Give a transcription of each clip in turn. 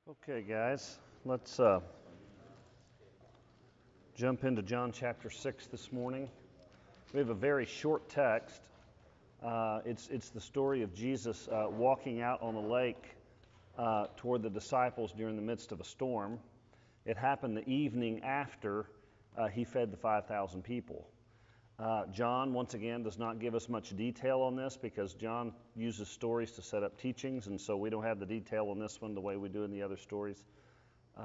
Okay, guys, let's jump into John chapter 6 this morning. We have a very short text. It's the story of Jesus walking out on the lake toward the disciples during the midst of a storm. It happened the evening after he fed the 5,000 people. John, once again, does not give us much detail on this because John uses stories to set up teachings, and so we don't have the detail on this one the way we do in the other stories.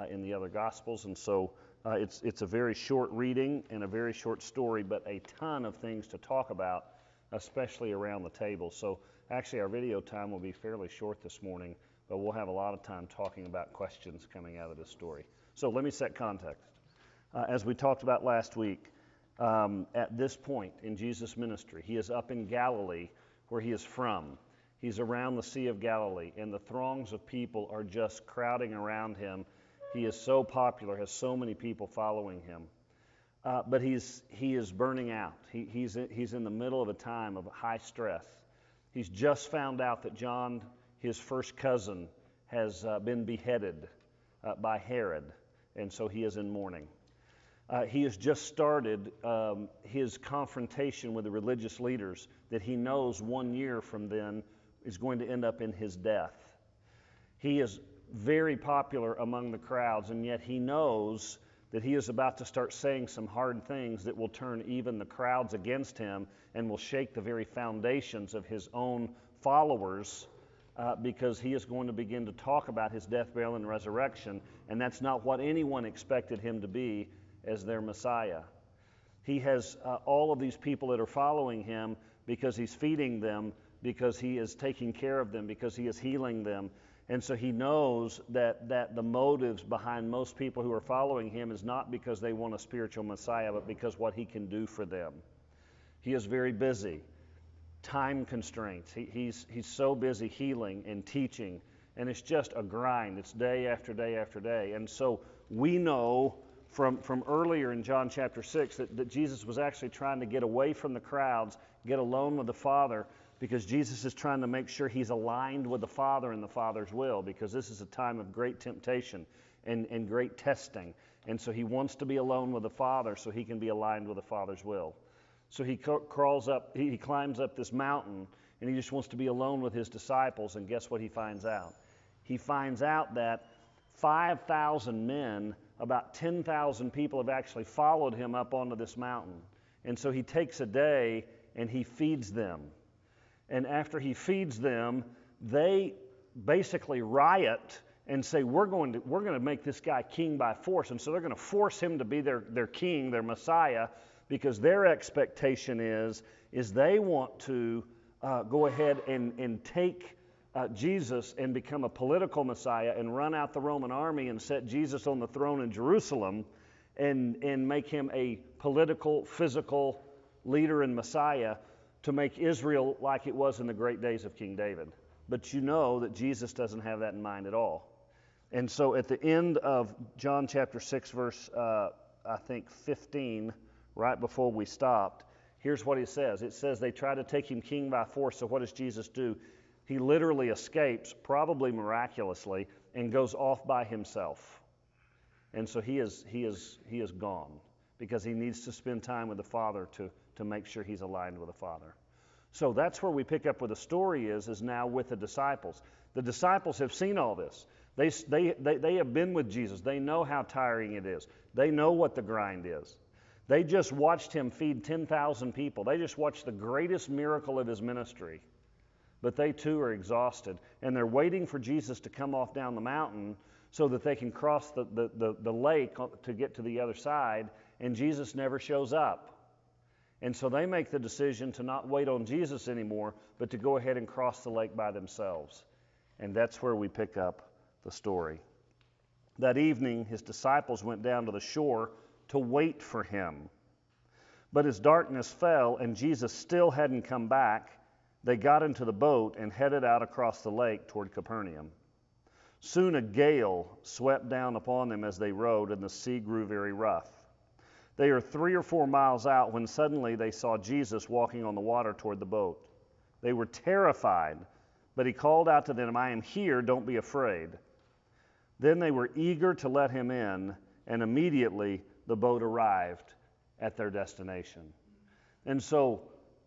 In the other Gospels, and so it's a very short reading and a very short story, but a ton of things to talk about, especially around the table. So actually our video time will be fairly short this morning, but we'll have a lot of time talking about questions coming out of this story. So let me set context. As we talked about last week, at this point in Jesus' ministry, he is up in Galilee where he is from. He's around the Sea of Galilee, and the throngs of people are just crowding around him. He is so popular, has so many people following him. But he is burning out. He's in the middle of a time of high stress. He's just found out that John, his first cousin, has been beheaded by Herod, and so he is in mourning. He has just started his confrontation with the religious leaders that he knows 1 year from then is going to end up in his death. He is very popular among the crowds, and yet he knows that he is about to start saying some hard things that will turn even the crowds against him and will shake the very foundations of his own followers because he is going to begin to talk about his death, burial, and resurrection, and that's not what anyone expected him to be as their Messiah. He has all of these people that are following him because he's feeding them, because he is taking care of them, because he is healing them. And so he knows that the motives behind most people who are following him is not because they want a spiritual Messiah, but because what he can do for them. He is very busy. Time constraints. He's so busy healing and teaching, and it's just a grind. It's day after day after day. And so we know from earlier in John chapter 6 that Jesus was actually trying to get away from the crowds, get alone with the Father, because Jesus is trying to make sure he's aligned with the Father and the Father's will, because this is a time of great temptation and great testing. And so he wants to be alone with the Father so he can be aligned with the Father's will. So he climbs up this mountain, and he just wants to be alone with his disciples, and guess what he finds out? He finds out that 5,000 men, about 10,000 people have actually followed him up onto this mountain. And so he takes a day and he feeds them. And after he feeds them, they basically riot and say, we're going to make this guy king by force. And so they're going to force him to be their king, their Messiah, because their expectation is they want to go ahead and take Jesus and become a political Messiah and run out the Roman army and set Jesus on the throne in Jerusalem and make him a political, physical leader and Messiah, to make Israel like it was in the great days of King David. But you know that Jesus doesn't have that in mind at all. And so at the end of John chapter 6, verse, 15, right before we stopped, here's what he says. It says they try to take him king by force, so what does Jesus do? He literally escapes, probably miraculously, and goes off by himself. And so he is gone because he needs to spend time with the Father to make sure he's aligned with the Father. So that's where we pick up where the story is now with the disciples. The disciples have seen all this. They have been with Jesus. They know how tiring it is. They know what the grind is. They just watched him feed 10,000 people. They just watched the greatest miracle of his ministry. But they too are exhausted, and they're waiting for Jesus to come off down the mountain so that they can cross the lake to get to the other side, and Jesus never shows up. And so they make the decision to not wait on Jesus anymore, but to go ahead and cross the lake by themselves. And that's where we pick up the story. That evening, his disciples went down to the shore to wait for him. But as darkness fell and Jesus still hadn't come back, they got into the boat and headed out across the lake toward Capernaum. Soon a gale swept down upon them as they rowed, and the sea grew very rough. They are 3 or 4 miles out when suddenly they saw Jesus walking on the water toward the boat. They were terrified, but he called out to them, "I am here, don't be afraid." Then they were eager to let him in, and immediately the boat arrived at their destination. And so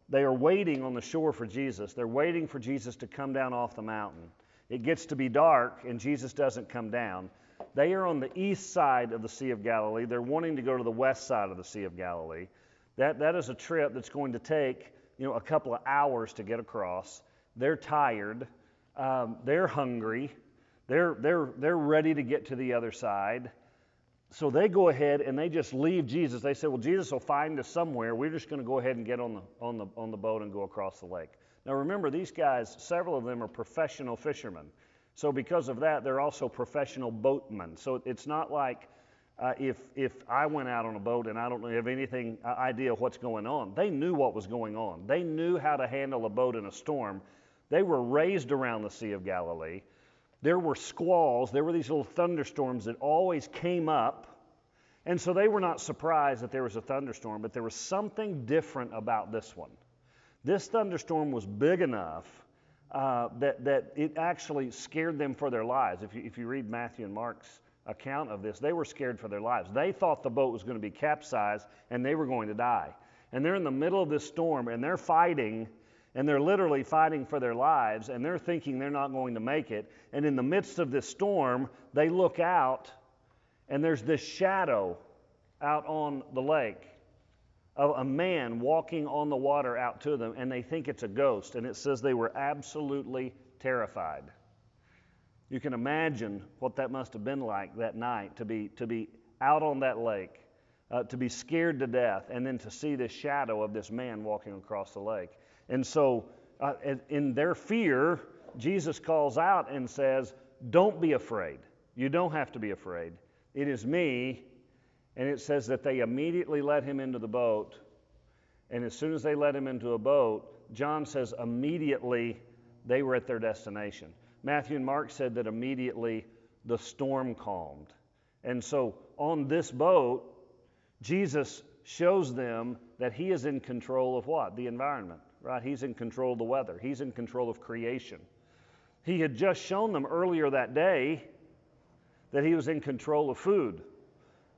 they are waiting on the shore for Jesus. They're waiting for Jesus to come down off the mountain. It gets to be dark, and Jesus doesn't come down. They are on the east side of the Sea of Galilee. They're wanting to go to the west side of the Sea of Galilee. That is a trip that's going to take, a couple of hours to get across. They're tired. They're hungry. They're ready to get to the other side. So they go ahead and they just leave Jesus. They say, well, Jesus will find us somewhere. We're just going to go ahead and get on the boat and go across the lake. Now remember, these guys, several of them are professional fishermen. So because of that, they're also professional boatmen. So it's not like if I went out on a boat and I don't have anything idea what's going on. They knew what was going on. They knew how to handle a boat in a storm. They were raised around the Sea of Galilee. There were squalls. There were these little thunderstorms that always came up. And so they were not surprised that there was a thunderstorm, but there was something different about this one. This thunderstorm was big enough that it actually scared them for their lives. If you read Matthew and Mark's account of this, they were scared for their lives. They thought the boat was going to be capsized and they were going to die. And they're in the middle of this storm and they're fighting, and they're literally fighting for their lives, and they're thinking they're not going to make it. And in the midst of this storm, they look out, and there's this shadow out on the lake of a man walking on the water out to them, and they think it's a ghost. And it says they were absolutely terrified. You can imagine what that must have been like that night, to be out on that lake, to be scared to death, and then to see this shadow of this man walking across the lake. And so in their fear, Jesus calls out and says, don't be afraid. You don't have to be afraid. It is me. And it says that they immediately let him into the boat. And as soon as they let him into a boat, John says immediately they were at their destination. Matthew and Mark said that immediately the storm calmed. And so on this boat, Jesus shows them that he is in control of what? The environment, right? He's in control of the weather. He's in control of creation. He had just shown them earlier that day that he was in control of food,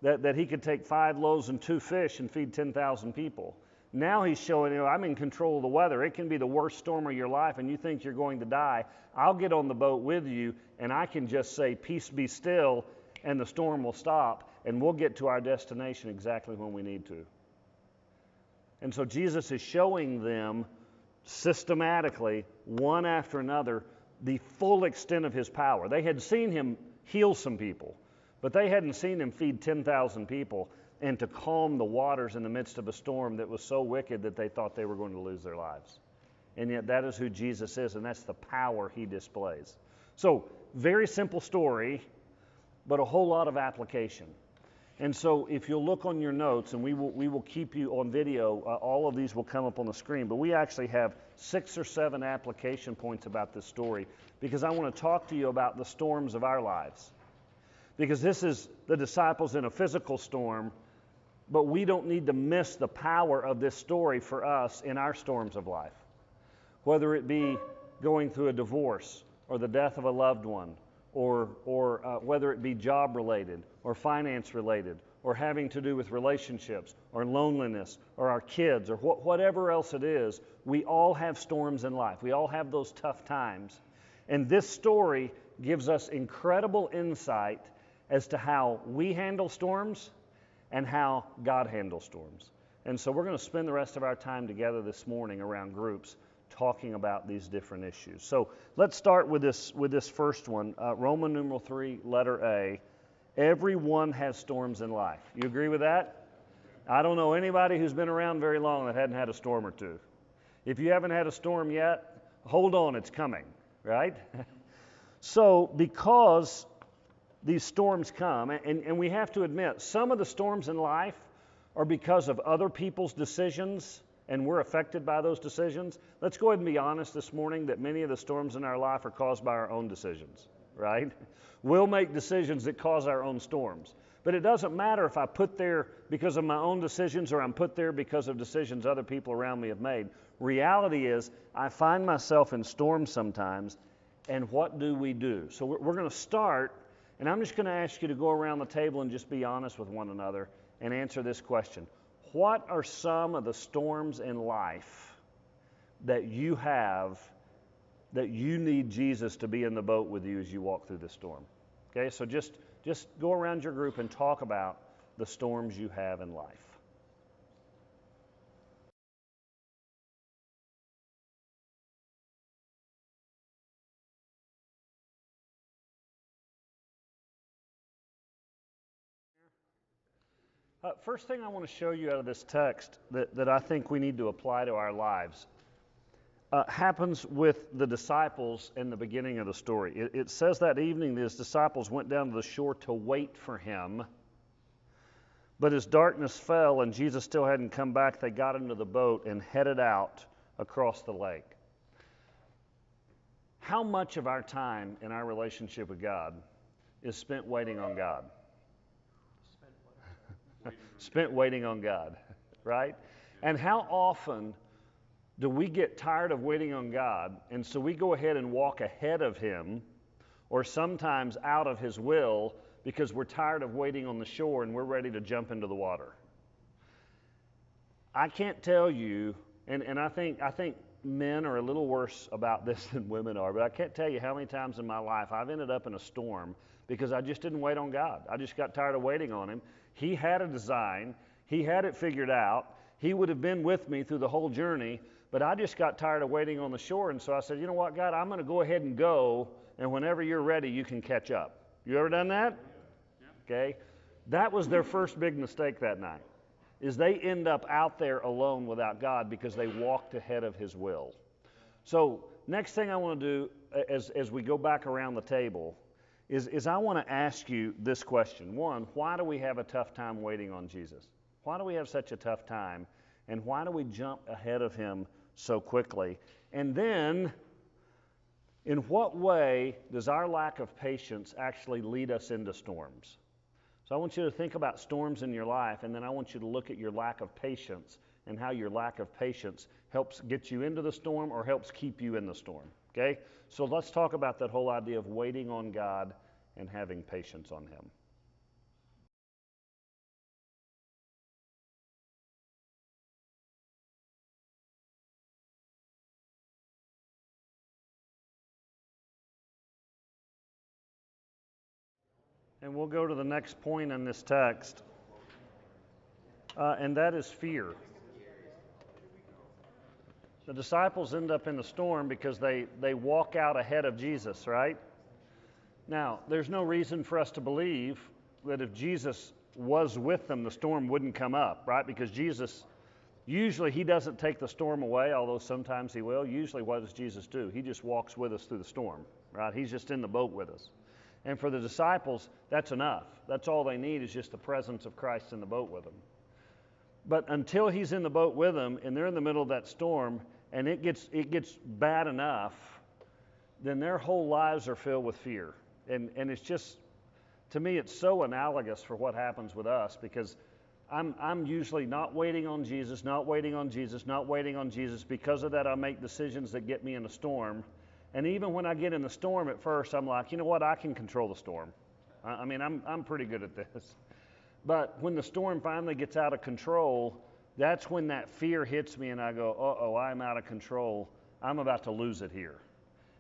that he could take 5 loaves and 2 fish and feed 10,000 people. Now he's showing, I'm in control of the weather. It can be the worst storm of your life and you think you're going to die. I'll get on the boat with you and I can just say, peace be still, and the storm will stop and we'll get to our destination exactly when we need to. And so Jesus is showing them systematically, one after another, the full extent of his power. They had seen him heal some people, but they hadn't seen him feed 10,000 people and to calm the waters in the midst of a storm that was so wicked that they thought they were going to lose their lives. And yet that is who Jesus is, and that's the power he displays. So, very simple story, but a whole lot of application. And so if you'll look on your notes, and we will keep you on video, all of these will come up on the screen, but we actually have 6 or 7 application points about this story, because I want to talk to you about the storms of our lives. Because this is the disciples in a physical storm, but we don't need to miss the power of this story for us in our storms of life. Whether it be going through a divorce, or the death of a loved one, or whether it be job-related, or finance-related, or having to do with relationships, or loneliness, or our kids, or whatever else it is, we all have storms in life. We all have those tough times. And this story gives us incredible insight as to how we handle storms and how God handles storms. And so we're going to spend the rest of our time together this morning around groups talking about these different issues. So let's start with this first one, Roman numeral 3, letter A. Everyone has storms in life. You agree with that? I don't know anybody who's been around very long that hadn't had a storm or two. If you haven't had a storm yet, hold on, it's coming, right? So because these storms come, and we have to admit, some of the storms in life are because of other people's decisions, and we're affected by those decisions. Let's go ahead and be honest this morning that many of the storms in our life are caused by our own decisions, right? We'll make decisions that cause our own storms. But it doesn't matter if I put there because of my own decisions or I'm put there because of decisions other people around me have made. Reality is, I find myself in storms sometimes, and what do we do? So we're going to start And I'm just going to ask you to go around the table and just be honest with one another and answer this question. What are some of the storms in life that you have that you need Jesus to be in the boat with you as you walk through this storm? Okay, so just go around your group and talk about the storms you have in life. First thing I want to show you out of this text that I think we need to apply to our lives happens with the disciples in the beginning of the story. It says that evening his disciples went down to the shore to wait for him. But as darkness fell and Jesus still hadn't come back, they got into the boat and headed out across the lake. How much of our time in our relationship with God is spent waiting on God? Spent waiting on God, right? And how often do we get tired of waiting on God, and so we go ahead and walk ahead of him, or sometimes out of his will, because we're tired of waiting on the shore and we're ready to jump into the water? I can't tell you, and I think men are a little worse about this than women are, but I can't tell you how many times in my life I've ended up in a storm because I just didn't wait on God. I just got tired of waiting on him. He had a design. He had it figured out. He would have been with me through the whole journey, but I just got tired of waiting on the shore, and so I said, you know what, God, I'm going to go ahead and go, and whenever you're ready, you can catch up. You ever done that? Okay. That was their first big mistake that night, is they end up out there alone without God because they walked ahead of his will. So next thing I want to do as we go back around the table is I want to ask you this question. One, why do we have a tough time waiting on Jesus? Why do we have such a tough time? And why do we jump ahead of him so quickly? And then, in what way does our lack of patience actually lead us into storms? So I want you to think about storms in your life, and then I want you to look at your lack of patience and how your lack of patience helps get you into the storm or helps keep you in the storm. Okay? So let's talk about that whole idea of waiting on God and having patience on him. And we'll go to the next point in this text, and that is fear. The disciples end up in the storm because they walk out ahead of Jesus, right? Now, there's no reason for us to believe that if Jesus was with them, the storm wouldn't come up, right? Because Jesus, usually he doesn't take the storm away, although sometimes he will. Usually what does Jesus do? He just walks with us through the storm, right? He's just in the boat with us. And for the disciples, that's enough. That's all they need is just the presence of Christ in the boat with them. But until he's in the boat with them and they're in the middle of that storm and it gets bad enough, then their whole lives are filled with fear. And it's just, to me, it's so analogous for what happens with us, because I'm usually not waiting on Jesus. Because of that, I make decisions that get me in a storm. And even when I get in the storm at first, I'm like, you know what, I can control the storm. I mean, I'm pretty good at this. But when the storm finally gets out of control, that's when that fear hits me and I go, uh-oh, I'm out of control. I'm about to lose it here.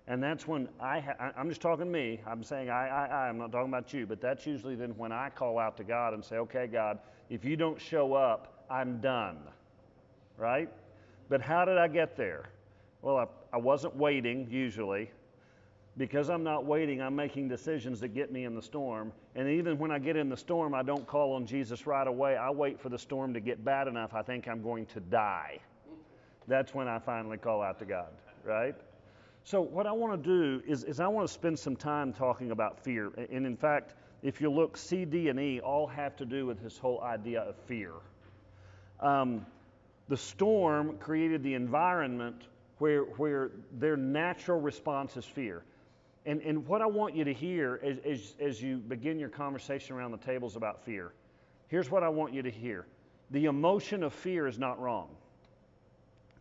And that's when I'm just talking to me. I'm saying I'm not talking about you, but that's usually then when I call out to God and say, okay, God, if you don't show up, I'm done, right? But how did I get there? Well, I wasn't waiting usually. Because I'm not waiting, I'm making decisions that get me in the storm. And even when I get in the storm, I don't call on Jesus right away. I wait for the storm to get bad enough I think I'm going to die. That's when I finally call out to God, right? So what I want to do is I want to spend some time talking about fear. And in fact, if you look, C, D, and E all have to do with this whole idea of fear. The storm created the environment where their natural response is fear. And what I want you to hear as you begin your conversation around the tables about fear, here's what I want you to hear. The emotion of fear is not wrong.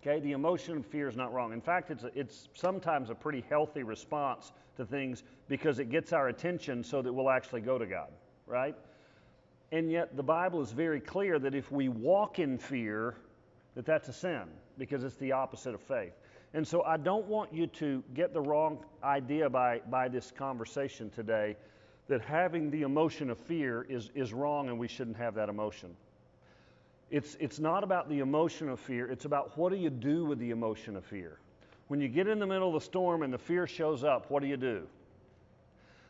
Okay, the emotion of fear is not wrong. In fact, it's sometimes a pretty healthy response to things because it gets our attention so that we'll actually go to God, right? And yet the Bible is very clear that if we walk in fear, that's a sin because it's the opposite of faith. And so I don't want you to get the wrong idea by this conversation today that having the emotion of fear is wrong and we shouldn't have that emotion. It's not about the emotion of fear. It's about what do you do with the emotion of fear. When you get in the middle of the storm and the fear shows up, what do you do?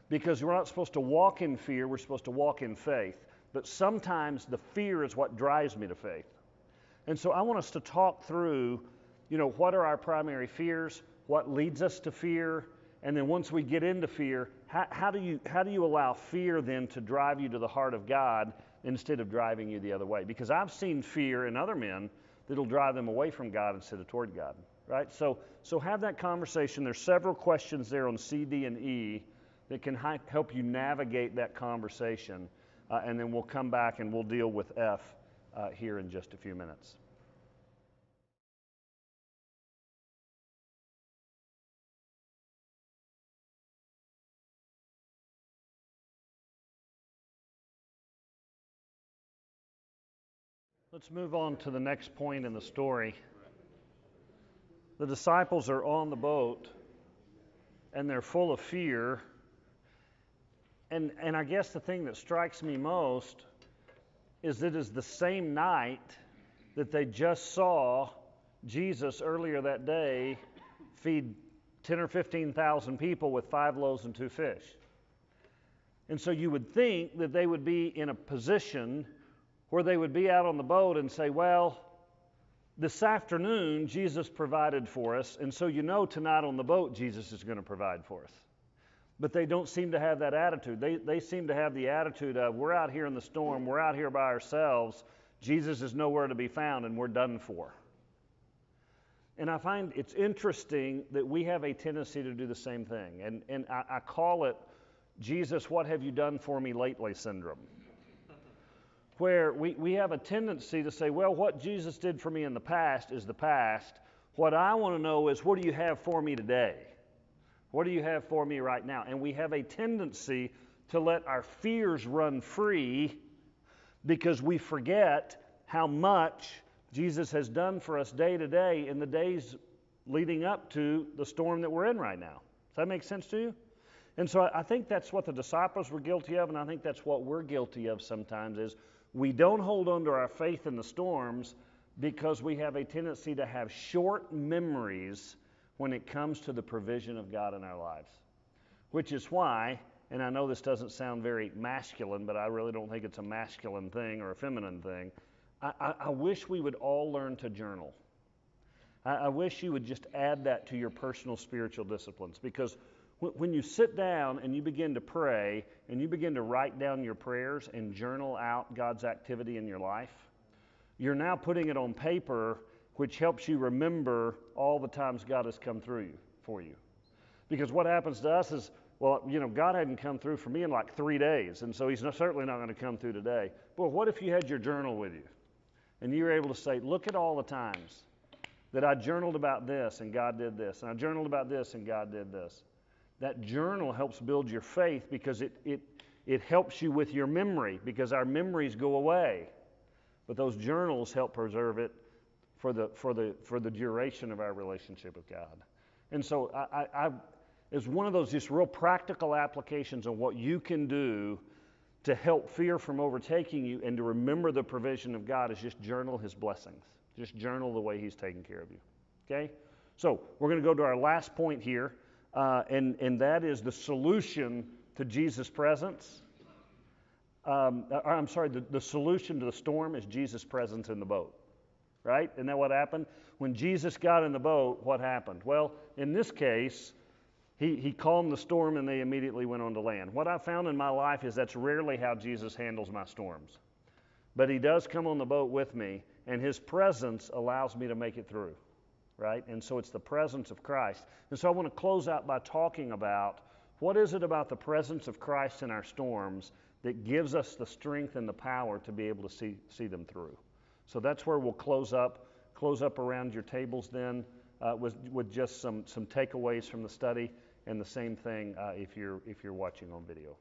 Because we're not supposed to walk in fear, we're supposed to walk in faith. But sometimes the fear is what drives me to faith. And so I want us to talk through, what are our primary fears, what leads us to fear, and then once we get into fear, how do you allow fear then to drive you to the heart of God instead of driving you the other way? Because I've seen fear in other men that'll drive them away from God instead of toward God, right? So have that conversation. There's several questions there on C, D, and E that can help you navigate that conversation, and then we'll come back and we'll deal with F here in just a few minutes. Let's move on to the next point in the story. The disciples are on the boat, and they're full of fear. And I guess the thing that strikes me most is it is the same night that they just saw Jesus earlier that day feed 10 or 15,000 people with 5 loaves and 2 fish. And so you would think that they would be in a position where they would be out on the boat and say, well, this afternoon Jesus provided for us, and so tonight on the boat Jesus is going to provide for us. But they don't seem to have that attitude. They seem to have the attitude of, we're out here in the storm, we're out here by ourselves, Jesus is nowhere to be found, and we're done for. And I find it's interesting that we have a tendency to do the same thing. And I call it, Jesus, what have you done for me lately syndrome. Where we have a tendency to say, well, what Jesus did for me in the past is the past. What I want to know is, what do you have for me today? What do you have for me right now? And we have a tendency to let our fears run free because we forget how much Jesus has done for us day to day in the days leading up to the storm that we're in right now. Does that make sense to you? And so I think that's what the disciples were guilty of, and I think that's what we're guilty of sometimes is we don't hold on to our faith in the storms because we have a tendency to have short memories when it comes to the provision of God in our lives. Which is why, and I know this doesn't sound very masculine, but I really don't think it's a masculine thing or a feminine thing, I wish we would all learn to journal. I wish you would just add that to your personal spiritual disciplines, because when you sit down and you begin to pray and you begin to write down your prayers and journal out God's activity in your life, you're now putting it on paper, which helps you remember all the times God has come through for you. Because what happens to us is, well, God hadn't come through for me in like 3 days, and so he's certainly not going to come through today. But what if you had your journal with you and you were able to say, look at all the times that I journaled about this and God did this, and I journaled about this and God did this. That journal helps build your faith because it helps you with your memory, because our memories go away. But those journals help preserve it for the duration of our relationship with God. And so it's one of those just real practical applications on what you can do to help fear from overtaking you and to remember the provision of God is just journal his blessings. Just journal the way he's taking care of you. Okay? So we're going to go to our last point here. And that is the solution to Jesus' presence. The solution to the storm is Jesus' presence in the boat, right? Isn't that what happened? When Jesus got in the boat, what happened? Well, in this case, he calmed the storm and they immediately went on to land. What I found in my life is that's rarely how Jesus handles my storms. But he does come on the boat with me, and his presence allows me to make it through. Right? And so it's the presence of Christ. And so I want to close out by talking about what is it about the presence of Christ in our storms that gives us the strength and the power to be able to see them through. So that's where we'll close up close up around your tables then with just some takeaways from the study, and the same thing if you're watching on video.